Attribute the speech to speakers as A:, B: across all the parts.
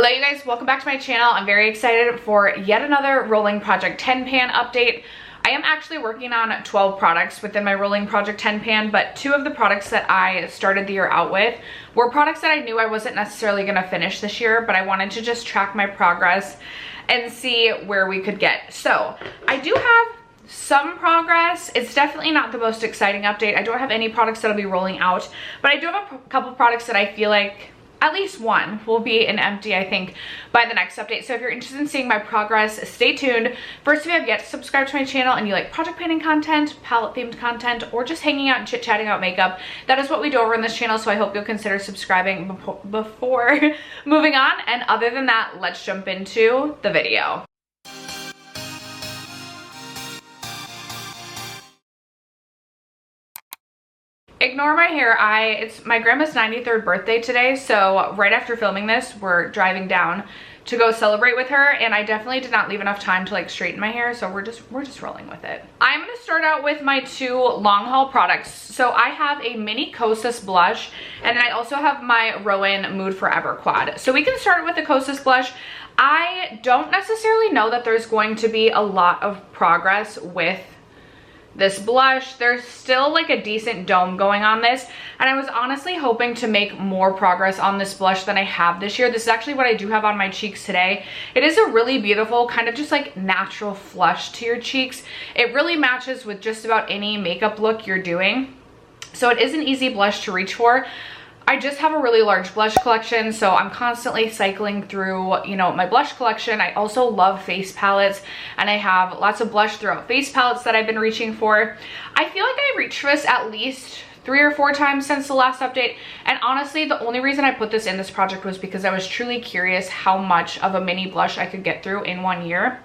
A: Hello you guys, welcome back to my channel. I'm very excited for yet another Rolling Project 10 pan update. I am actually working on 12 products within my Rolling Project 10 pan, but 2 of the products that I started the year out with were products that I knew I wasn't necessarily going to finish this year, but I wanted to just track my progress and see where we could get. So I do have some progress. It's definitely not the most exciting update. I don't have any products that'll be rolling out, but I do have a couple products that I feel like at least one will be an empty, I think, by the next update. So if you're interested in seeing my progress, stay tuned. First, if you have yet to subscribe to my channel and you like project painting content, palette themed content, or just hanging out and chit chatting about makeup, that is what we do over in this channel. So I hope you'll consider subscribing before moving on. And other than that, let's jump into the video. Ignore my hair. It's my grandma's 93rd birthday today, so right after filming this, we're driving down to go celebrate with her, and I definitely did not leave enough time to like straighten my hair, so we're just rolling with it. I'm gonna start out with my 2 long haul products. So I have a mini Kosas blush, and then I also have my Rowan Mood Forever quad. So we can start with the Kosas blush. I don't necessarily know that there's going to be a lot of progress with this blush. There's still like a decent dome going on this, and I was honestly hoping to make more progress on this blush than I have this year. This is actually what I do have on my cheeks today. It is a really beautiful kind of just like natural flush to your cheeks. It really matches with just about any makeup look you're doing, so it is an easy blush to reach for. I just have a really large blush collection, so I'm constantly cycling through, you know, my blush collection. I also love face palettes, and I have lots of blush throughout face palettes that I've been reaching for. I feel like I reached for this at least 3 or 4 times since the last update, and honestly, the only reason I put this in this project was because I was truly curious how much of a mini blush I could get through in 1 year,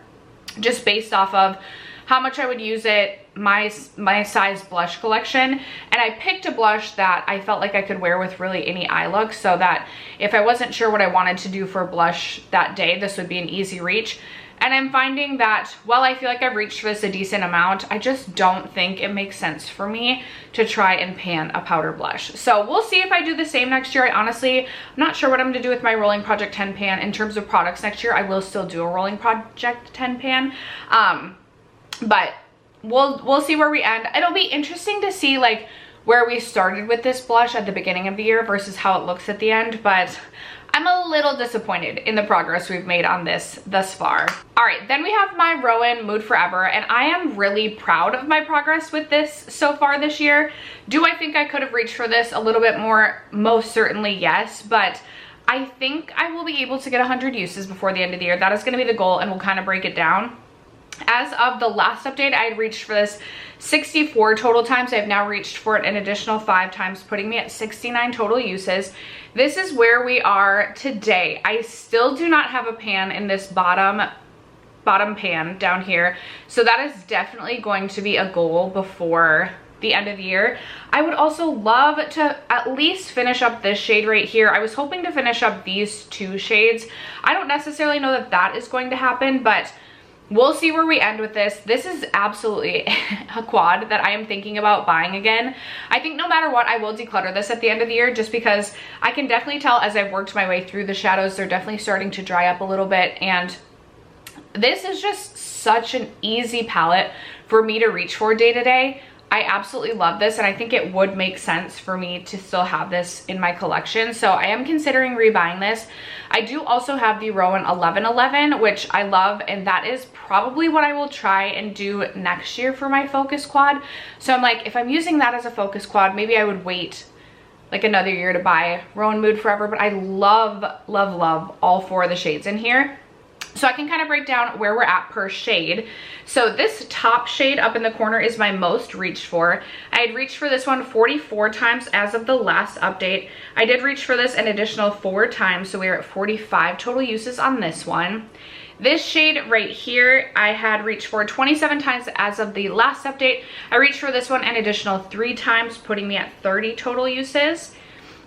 A: just based off of how much I would use it, my size blush collection. And I picked a blush that I felt like I could wear with really any eye look, so that if I wasn't sure what I wanted to do for a blush that day, this would be an easy reach. And I'm finding that while I feel like I've reached for this a decent amount, I just don't think it makes sense for me to try and pan a powder blush. So we'll see if I do the same next year. I honestly, I'm not sure what I'm gonna do with my Rolling Project 10 pan in terms of products next year. I will still do a Rolling Project 10 pan. But we'll see where we end. It'll be interesting to see like where we started with this blush at the beginning of the year versus how it looks at the end, but I'm a little disappointed in the progress we've made on this thus far. All right, then we have my Rowan Mood Forever, and I am really proud of my progress with this so far this year. Do I think I could have reached for this a little bit more? Most certainly yes, but I think I will be able to get 100 uses before the end of the year. That is gonna be the goal, and we'll kind of break it down. As of the last update, I had reached for this 64 total times. I've now reached for it an additional 5 times, putting me at 69 total uses. This is where we are today. I still do not have a pan in this bottom pan down here, so that is definitely going to be a goal before the end of the year. I would also love to at least finish up this shade right here. I was hoping to finish up these 2 shades. I don't necessarily know that that is going to happen, but we'll see where we end with this. This is absolutely a quad that I am thinking about buying again. I think no matter what, I will declutter this at the end of the year, just because I can definitely tell as I've worked my way through the shadows, they're definitely starting to dry up a little bit. And this is just such an easy palette for me to reach for day to day. I absolutely love this, and I think it would make sense for me to still have this in my collection. So I am considering rebuying this. I do also have the Rowan 1111, which I love, and that is probably what I will try and do next year for my focus quad. So I'm like, if I'm using that as a focus quad, maybe I would wait like another year to buy Rowan Mood Forever. But I love, love, love all 4 of the shades in here. So I can kind of break down where we're at per shade. So this top shade up in the corner is my most reached for. I had reached for this one 44 times as of the last update. I did reach for this an additional 4 times, so we are at 45 total uses on this one. This shade right here, I had reached for 27 times as of the last update. I reached for this one an additional 3 times, putting me at 30 total uses.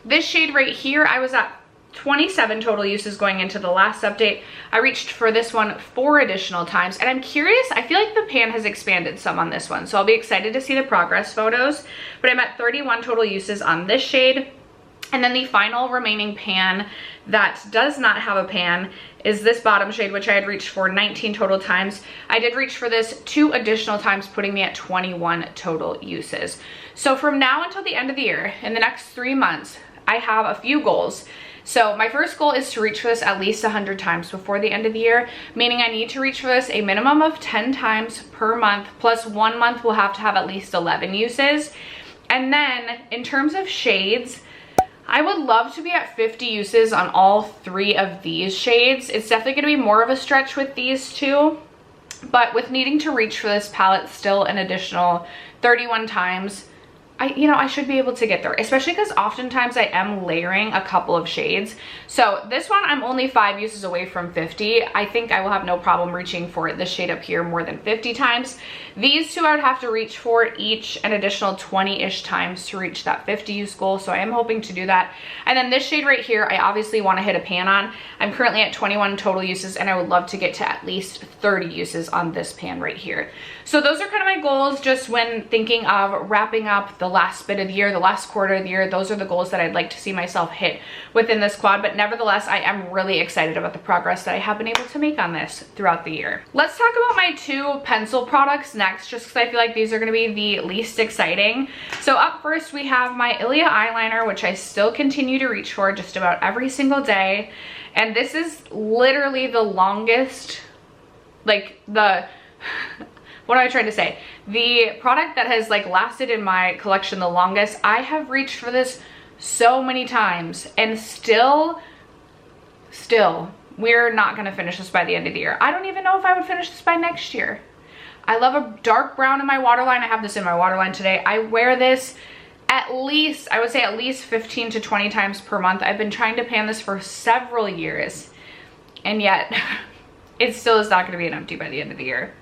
A: This shade right here, I was at 27 total uses going into the last update. I reached for this one 4 additional times, and I'm curious, I feel like the pan has expanded some on this one, so I'll be excited to see the progress photos. But I'm at 31 total uses on this shade. And then the final remaining pan that does not have a pan is this bottom shade, which I had reached for 19 total times. I did reach for this 2 additional times, putting me at 21 total uses. So from now until the end of the year, in the next 3 months, I have a few goals. So my first goal is to reach for this at least 100 times before the end of the year, meaning I need to reach for this a minimum of 10 times per month, plus 1 month will have to have at least 11 uses. And then in terms of shades, I would love to be at 50 uses on all 3 of these shades. It's definitely going to be more of a stretch with these 2, but with needing to reach for this palette still an additional 31 times, I should be able to get there, especially because oftentimes I am layering a couple of shades. So this one, I'm only 5 uses away from 50. I think I will have no problem reaching for this shade up here more than 50 times. These 2 I would have to reach for each an additional 20-ish times to reach that 50 use goal. So I am hoping to do that. And then this shade right here, I obviously want to hit a pan on. I'm currently at 21 total uses, and I would love to get to at least 30 uses on this pan right here. So those are kind of my goals just when thinking of wrapping up the last bit of the year, the last quarter of the year. Those are the goals that I'd like to see myself hit within this quad, but nevertheless, I am really excited about the progress that I have been able to make on this throughout the year. Let's talk about my 2 pencil products next, just because I feel like these are going to be the least exciting. So up first, we have my Ilia eyeliner, which I still continue to reach for just about every single day. And this is literally the longest, like what am I trying to say? The product that has like lasted in my collection the longest. I have reached for this so many times, and still, we're not gonna finish this by the end of the year. I don't even know if I would finish this by next year. I love a dark brown in my waterline. I have this in my waterline today. I wear this at least, I would say at least 15 to 20 times per month. I've been trying to pan this for several years, and yet it still is not gonna be an empty by the end of the year.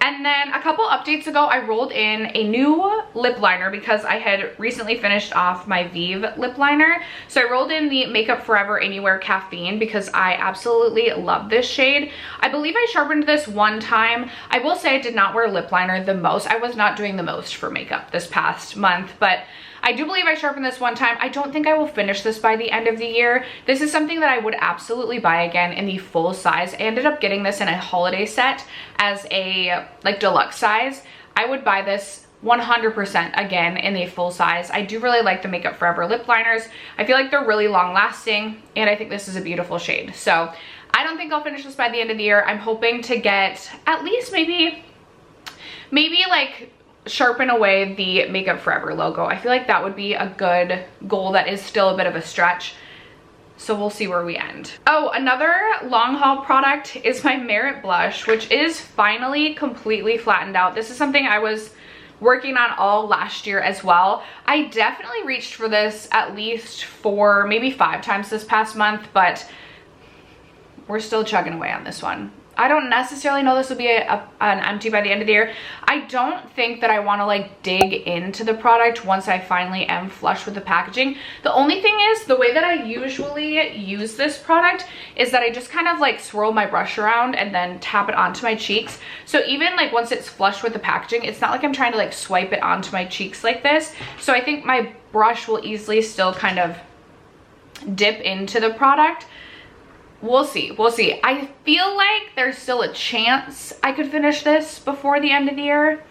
A: And then a couple updates ago, I rolled in a new lip liner because I had recently finished off my Vive lip liner. So I rolled in the Makeup Forever Anywhere Caffeine because I absolutely love this shade. I believe I sharpened this 1 time. I will say I did not wear lip liner the most. I was not doing the most for makeup this past month, but I do believe I sharpened this 1 time. I don't think I will finish this by the end of the year. This is something that I would absolutely buy again in the full size. I ended up getting this in a holiday set as a like deluxe size. I would buy this 100% again in the full size. I do really like the Makeup Forever lip liners. I feel like they're really long lasting, and I think this is a beautiful shade. So I don't think I'll finish this by the end of the year. I'm hoping to get at least maybe like sharpen away the Makeup Forever logo. I feel like that would be a good goal that is still a bit of a stretch. So we'll see where we end. Oh, another long haul product is my Merit blush, which is finally completely flattened out. This is something I was working on all last year as well. I definitely reached for this at least 4, maybe 5 times this past month, but we're still chugging away on this one. I don't necessarily know this will be an empty by the end of the year. I don't think that I want to like dig into the product once I finally am flush with the packaging. The only thing is, the way that I usually use this product is that I just kind of like swirl my brush around and then tap it onto my cheeks. So even like once it's flush with the packaging, it's not like I'm trying to like swipe it onto my cheeks like this. So I think my brush will easily still kind of dip into the product. We'll see, we'll see. I feel like there's still a chance I could finish this before the end of the year,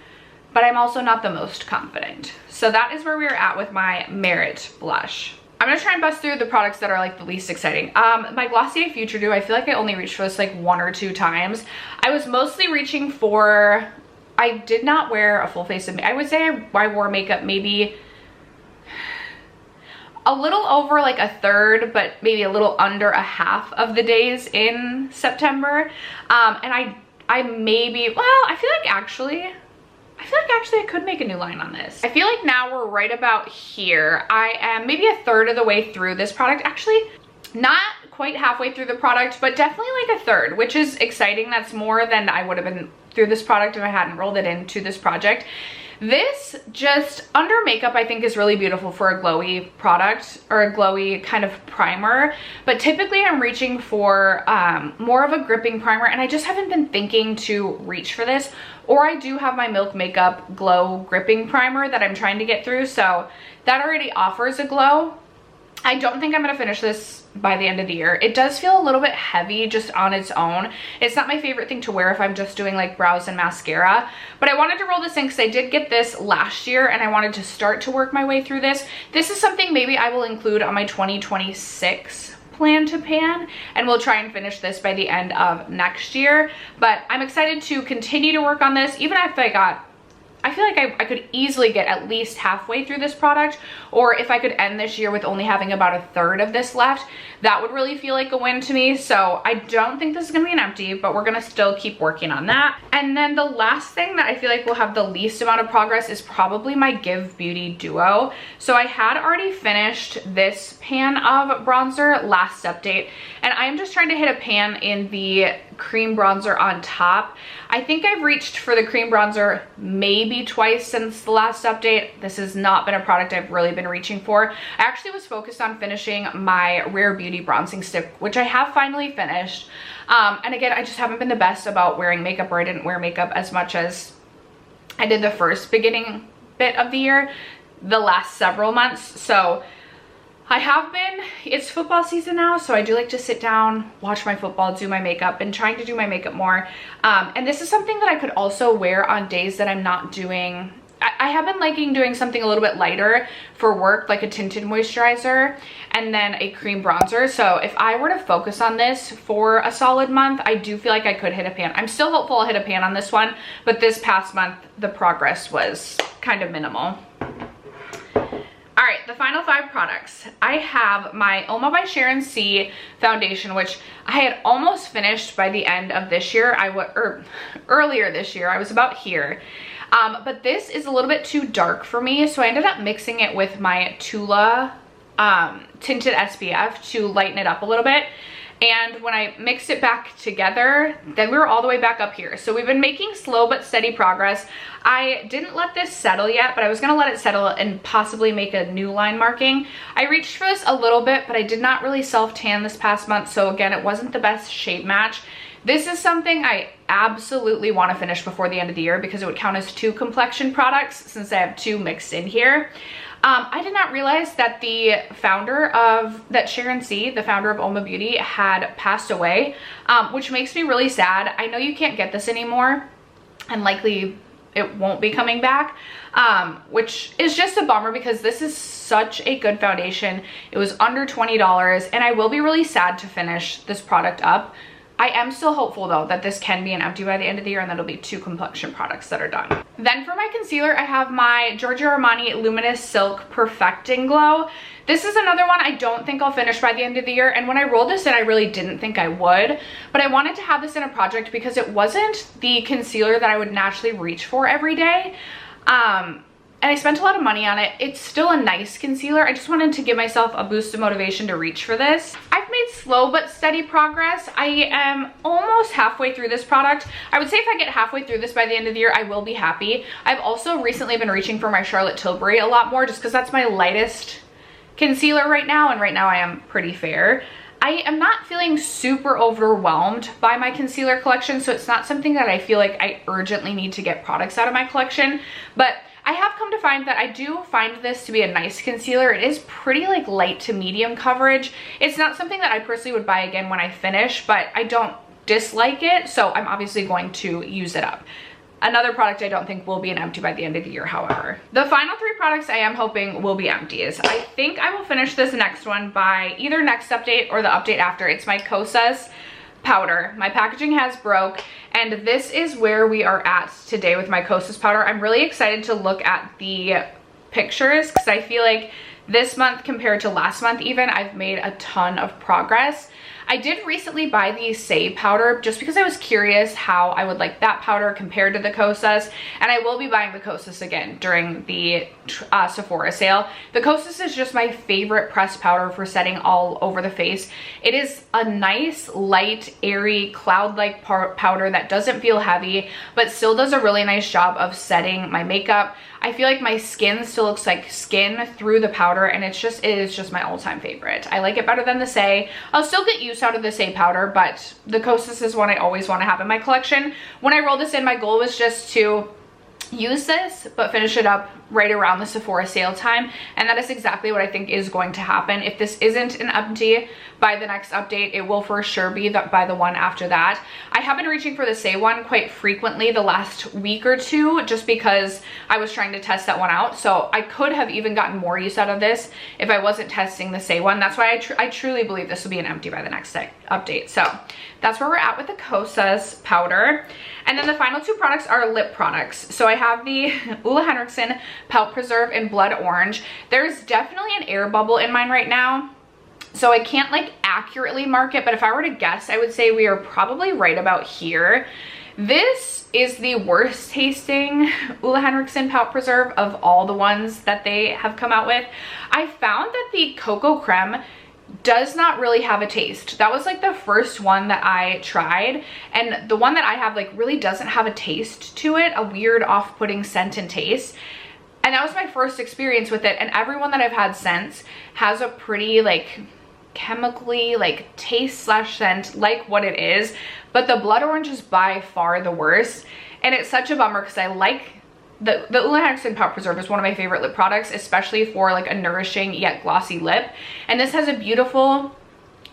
A: but I'm also not the most confident. So that is where we're at with my Merit blush. I'm gonna try and bust through the products that are like the least exciting. My Glossier Future Dew, I feel like I only reached for this like 1 or 2 times. I was mostly reaching for, I did not wear a full face of makeup. I would say I wore makeup maybe a little over like 1/3, but maybe a little under a half of the days in September. And I maybe, well, I feel like actually I could make a new line on this. I feel like now we're right about here. I am maybe 1/3 of the way through this product. Actually, not quite halfway through the product, but definitely like 1/3, which is exciting. That's more than I would have been through this product if I hadn't rolled it into this project. This just under makeup I think is really beautiful for a glowy product or a glowy kind of primer, but typically I'm reaching for more of a gripping primer, and I just haven't been thinking to reach for this. Or I do have my Milk Makeup Glow gripping primer that I'm trying to get through, so that already offers a glow. I don't think I'm gonna finish this by the end of the year. It does feel a little bit heavy just on its own. It's not my favorite thing to wear if I'm just doing like brows and mascara, but I wanted to roll this in because I did get this last year and I wanted to start to work my way through this. This is something maybe I will include on my 2026 plan to pan, and we'll try and finish this by the end of next year. But I'm excited to continue to work on this, even if I feel like I could easily get at least halfway through this product, or if I could end this year with only having about a third of this left, that would really feel like a win to me. So I don't think this is gonna be an empty, but we're gonna still keep working on that. And then the last thing that I feel like will have the least amount of progress is probably my Give Beauty Duo. So I had already finished this pan of bronzer last update, and I'm just trying to hit a pan in the cream bronzer on top. I think I've reached for the cream bronzer maybe twice since the last update. This has not been a product I've really been reaching for. I actually was focused on finishing my Rare Beauty bronzing stick, which I have finally finished. And again, I just haven't been the best about wearing makeup, or I didn't wear makeup as much as I did the first beginning bit of the year, the last several months. So I have been, it's football season now, so I do like to sit down, watch my football, do my makeup, and trying to do my makeup more. And this is something that I could also wear on days that I'm not doing, I have been liking doing something a little bit lighter for work, like a tinted moisturizer and then a cream bronzer. So if I were to focus on this for a solid month, I do feel like I could hit a pan. I'm still hopeful I'll hit a pan on this one, but this past month, the progress was kind of minimal. All right, the final 5 products. I have my Oma by Sharon C foundation, which I had almost finished by the end of this year. Earlier this year, I was about here. But this is a little bit too dark for me, so I ended up mixing it with my Tula tinted SPF to lighten it up a little bit. And when I mixed it back together, then we were all the way back up here. So we've been making slow but steady progress. I didn't let this settle yet, but I was gonna let it settle and possibly make a new line marking. I reached for this a little bit, but I did not really self-tan this past month. So again, it wasn't the best shade match. This is something I absolutely want to finish before the end of the year because it would count as 2 complexion products since I have 2 mixed in here. I did not realize that the founder of Sharon C, the founder of Oma Beauty, had passed away, which makes me really sad. I know you can't get this anymore, and likely it won't be coming back, which is just a bummer because this is such a good foundation. It was under $20, and I will be really sad to finish this product up. I am still hopeful though that this can be an empty by the end of the year, and that'll be 2 complexion products that are done. Then for my concealer, I have my Giorgio Armani Luminous Silk Perfecting Glow. This is another one I don't think I'll finish by the end of the year, and when I rolled this in, I really didn't think I would, but I wanted to have this in a project because it wasn't the concealer that I would naturally reach for every day. And I spent a lot of money on it. It's still a nice concealer. I just wanted to give myself a boost of motivation to reach for this. I've made slow but steady progress. I am almost halfway through this product. I would say if I get halfway through this by the end of the year, I will be happy. I've also recently been reaching for my Charlotte Tilbury a lot more just because that's my lightest concealer right now, and right now I am pretty fair. I am not feeling super overwhelmed by my concealer collection, so it's not something that I feel like I urgently need to get products out of my collection, but I have come to find that I do find this to be a nice concealer. It is pretty like light to medium coverage. It's not something that I personally would buy again when I finish, but I don't dislike it, so I'm obviously going to use it up. Another product I don't think will be an empty by the end of the year, however. The final 3 products I am hoping will be empties. I think I will finish this next one by either next update or the update after. It's my Kosas powder. My packaging has broke, and this is where we are at today with my Kosas powder. I'm really excited to look at the pictures because I feel like this month compared to last month even, I've made a ton of progress. I did recently buy the Shay powder just because I was curious how I would like that powder compared to the Kosas, and I will be buying the Kosas again during the Sephora sale. The Kosas is just my favorite pressed powder for setting all over the face. It is a nice, light, airy, cloud-like powder that doesn't feel heavy, but still does a really nice job of setting my makeup. I feel like my skin still looks like skin through the powder, and it is just my all-time favorite. I like it better than the Shay. I'll still get use out of the Shay powder, but the Kosas is one I always want to have in my collection. When I rolled this in, my goal was just to use this but finish it up right around the Sephora sale time, and that is exactly what I think is going to happen. If this isn't an empty by the next update, it will for sure be by the one after that. I have been reaching for the Say one quite frequently the last week or two just because I was trying to test that one out, so I could have even gotten more use out of this if I wasn't testing the Say one. That's why I truly believe this will be an empty by the next update. So that's where we're at with the Kosas powder. And then the final two products are lip products. So I have the Ole Henriksen Pout Preserve in Blood Orange. There's definitely an air bubble in mine right now, so I can't like accurately mark it, but if I were to guess, I would say we are probably right about here. This is the worst tasting Ole Henriksen Pout Preserve of all the ones that they have come out with. I found that the Cocoa Creme does not really have a taste. That was like the first one that I tried, and the one that I have like really doesn't have a taste to it, a weird off-putting scent and taste. And that was my first experience with it, and everyone that I've had since has a pretty like chemically like taste slash scent like what it is, but the Blood Orange is by far the worst, and it's such a bummer because I like the Ole Henriksen Pout Preserve is one of my favorite lip products, especially for like a nourishing yet glossy lip. And this has a beautiful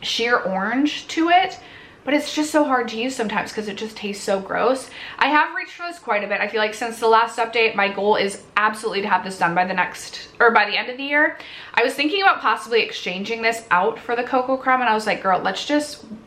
A: sheer orange to it, but it's just so hard to use sometimes because it just tastes so gross. I have reached for this quite a bit. I feel like since the last update, my goal is absolutely to have this done by the end of the year. I was thinking about possibly exchanging this out for the Cocoa Creme, and I was like, girl,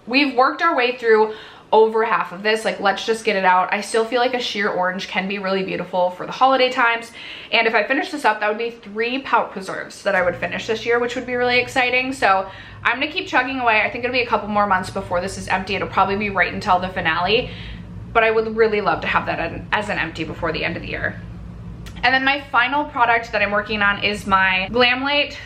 A: we've worked our way through over half of this, like let's just get it out. I still feel like a sheer orange can be really beautiful for the holiday times, and if I finish this up, that would be 3 Pout Preserves that I would finish this year, which would be really exciting. So I'm gonna keep chugging away. I think it'll be a couple more months before this is empty. It'll probably be right until the finale, but I would really love to have that as an empty before the end of the year. And then my final product that I'm working on is my Glamlite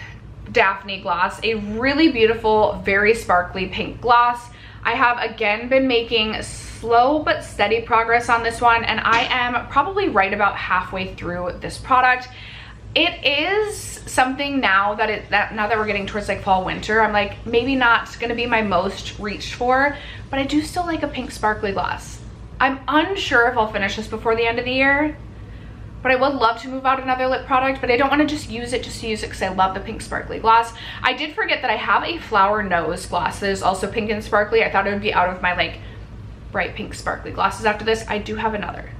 A: Daphne gloss, a really beautiful, very sparkly pink gloss. I have again been making slow but steady progress on this one, and I am probably right about halfway through this product. It is something now that we're getting towards like fall winter, I'm like maybe not gonna be my most reached for, but I do still like a pink sparkly gloss. I'm unsure if I'll finish this before the end of the year, but I would love to move out another lip product, but I don't want to just use it because I love the pink sparkly gloss. I did forget that I have a Flower Nose gloss that is also pink and sparkly. I thought it would be out of my like bright pink sparkly glosses after this. I do have another.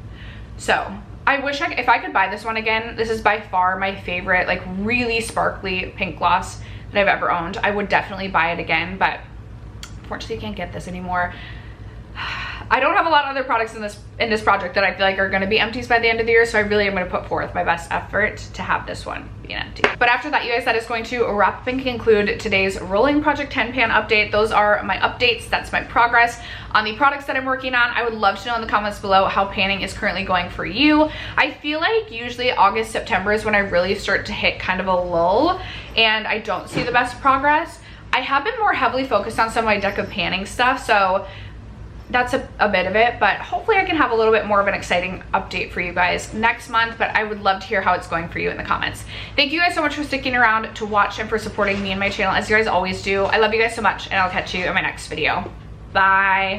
A: So I wish if I could buy this one again. This is by far my favorite, like really sparkly pink gloss that I've ever owned. I would definitely buy it again, but unfortunately you can't get this anymore. I don't have a lot of other products in this project that I feel like are going to be empties by the end of the year, so I really am going to put forth my best effort to have this one be an empty. But after that, you guys, that is going to wrap up and conclude today's rolling Project 10 pan update. Those are my updates. That's my progress on the products that I'm working on. I would love to know in the comments below how panning is currently going for you. I feel like usually August, September is when I really start to hit kind of a lull and I don't see the best progress. I have been more heavily focused on some of my Deca panning stuff, so that's a bit of it, but hopefully I can have a little bit more of an exciting update for you guys next month. But I would love to hear how it's going for you in the comments. Thank you guys so much for sticking around to watch and for supporting me and my channel as you guys always do. I love you guys so much, and I'll catch you in my next video. Bye.